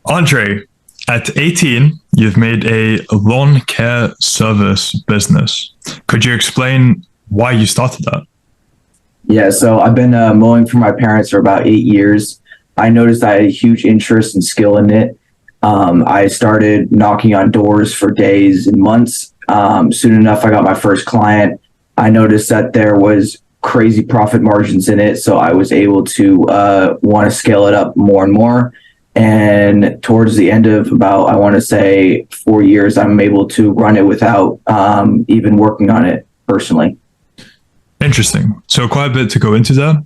Andre, at 18, you've made a lawn care service business. Could you explain why you started that? Yeah, so I've been mowing for my parents for about 8 years. I noticed I had a huge interest and skill in it. I started knocking on doors for days and months. Soon enough, I got my first client. I noticed that there was crazy profit margins in it, so I was able to want to scale it up more and more. And towards the end of about, I want to say 4 years, I'm able to run it without even working on it personally. Interesting. So quite a bit to go into there.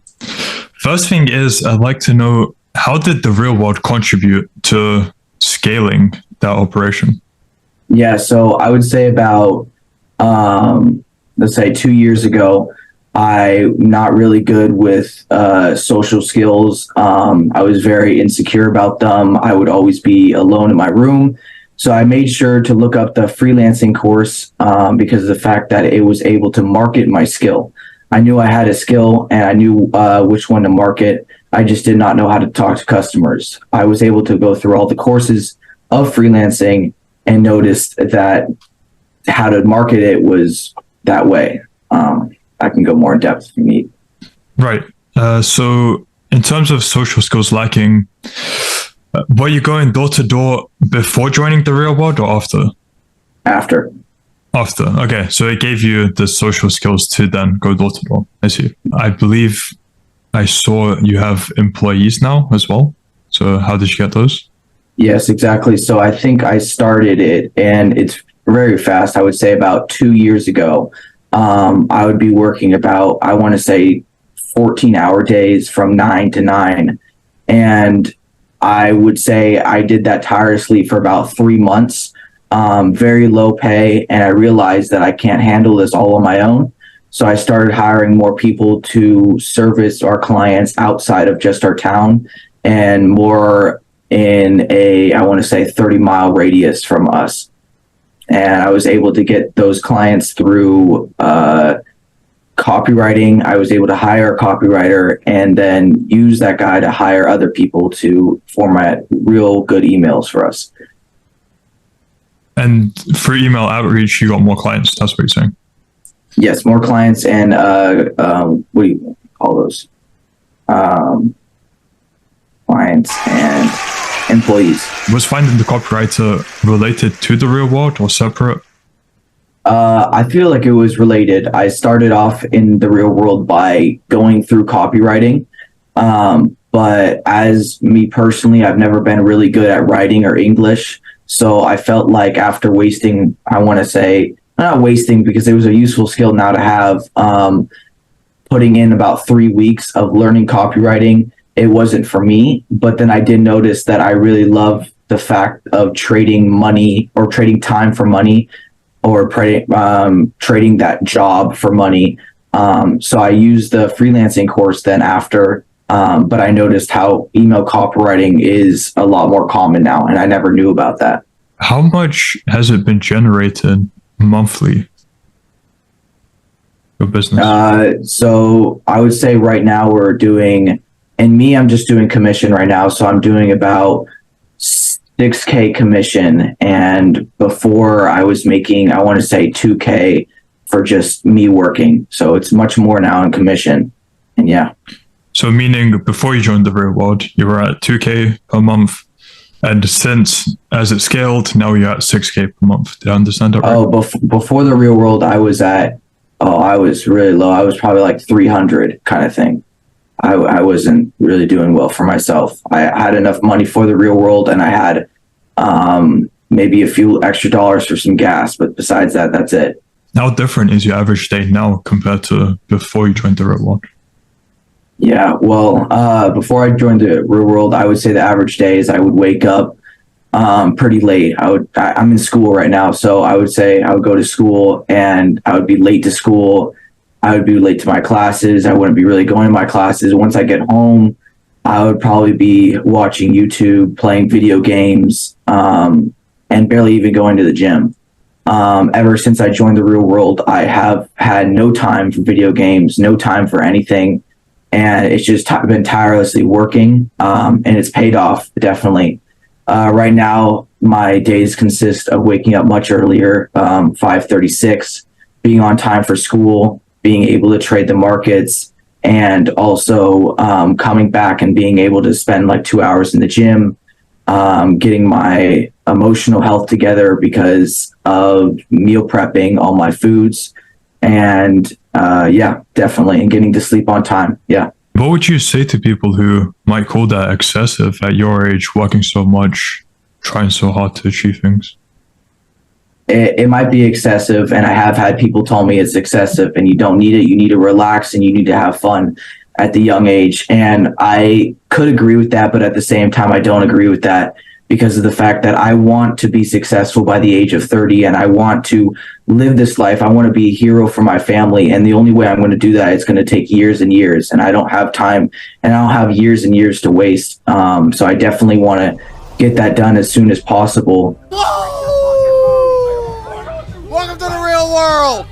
First thing is, I'd like to know, how did the real world contribute to scaling that operation? Yeah, so I would say about, let's say 2 years ago, I'm not really good with social skills. I was very insecure about them. I would always be alone in my room. So I made sure to look up the freelancing course because of the fact that it was able to market my skill. I knew I had a skill and I knew which one to market. I just did not know how to talk to customers. I was able to go through all the courses of freelancing and noticed that how to market it was that way. I can go more in depth if you need. Right. So in terms of social skills lacking, were you going door to door before joining the real world or after? After. After. Okay. So it gave you the social skills to then go door to door. I see. I believe I saw you have employees now as well. So how did you get those? Yes, exactly. So I think I started it and it's very fast. I would say about 2 years ago, I would be working about, I want to say 14-hour days from 9 to 9. And I would say I did that tirelessly for about 3 months, very low pay. And I realized that I can't handle this all on my own. So I started hiring more people to service our clients outside of just our town and more in a, I want to say 30-mile radius from us. And I was able to get those clients through copywriting. I was able to hire a copywriter and then use that guy to hire other people to format real good emails for us. And for email outreach, you got more clients. That's what you're saying. Yes, more clients and what do you call those? Clients and employees. Was finding the copywriter related to the real world or separate? I feel like it was related. I started off in the real world by going through copywriting. But as me personally, I've never been really good at writing or English. So I felt like after wasting, I want to say, not wasting because it was a useful skill now to have, putting in about 3 weeks of learning copywriting, it wasn't for me. But then I did notice that I really love the fact of trading money or trading time for money or trading that job for money. So I used the freelancing course then after, but I noticed how email copywriting is a lot more common now, and I never knew about that. How much has it been generated monthly? Your business? So I would say right now we're doing, and me, I'm just doing commission right now. So I'm doing about 6K commission. And before I was making, I want to say 2K for just me working. So it's much more now in commission. And yeah. So meaning before you joined the real world, you were at 2K per month. And since as it scaled, now you're at 6K per month. Did I understand that right? Oh, before the real world, I was really low. I was probably like 300 kind of thing. I wasn't really doing well for myself. I had enough money for the real world and I had maybe a few extra dollars for some gas, but besides that, that's it. How different is your average day now compared to before you joined the real world? Yeah, well, before I joined the real world, I would say the average day is I would wake up pretty late. I'm in school right now, so I would say I would go to school and I would be late to school. I would be late to my classes. I wouldn't be really going to my classes. Once I get home, I would probably be watching YouTube, playing video games, and barely even going to the gym. Ever since I joined the real world, I have had no time for video games, no time for anything. And it's just been tirelessly working, and it's paid off, definitely. Right now, my days consist of waking up much earlier, 5:36, being on time for school, being able to trade the markets, and also coming back and being able to spend like 2 hours in the gym, getting my emotional health together because of meal prepping all my foods, and yeah, definitely, and getting to sleep on time. Yeah. What would you say to people who might call that excessive at your age, working so much, trying so hard to achieve things? It might be excessive, and I have had people tell me it's excessive and you don't need it. You need to relax and you need to have fun at the young age. And I could agree with that, but at the same time, I don't agree with that because of the fact that I want to be successful by the age of 30 and I want to live this life. I want to be a hero for my family. And the only way I'm going to do that is going to take years and years. And I don't have time and I don't have years and years to waste. So I definitely want to get that done as soon as possible. Welcome to the real world.